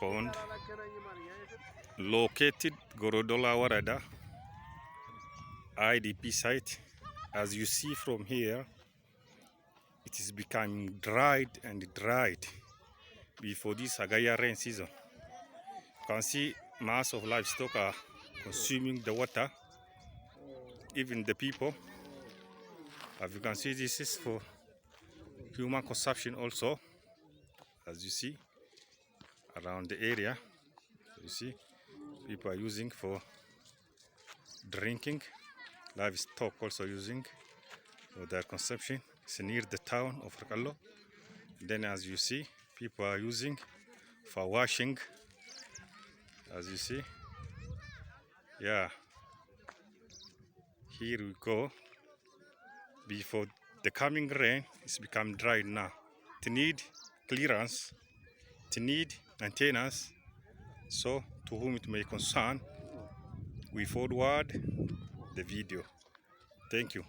pond located Gorodola Warada IDP site. As you see from here, it is becoming dried and dried before this Agaya rain season. You can see mass of livestock are consuming the water, even the people. As you can see, this is for human consumption also. As you see around the area, you see people are using for drinking, livestock also using for their consumption. It's near the town of Rakallo. Then as you see, people are using for washing, as you see. Yeah, here we go. Before the coming rain, it's become dry now. It need clearance, it need maintenance. So to whom it may concern, we forward the video. Thank you.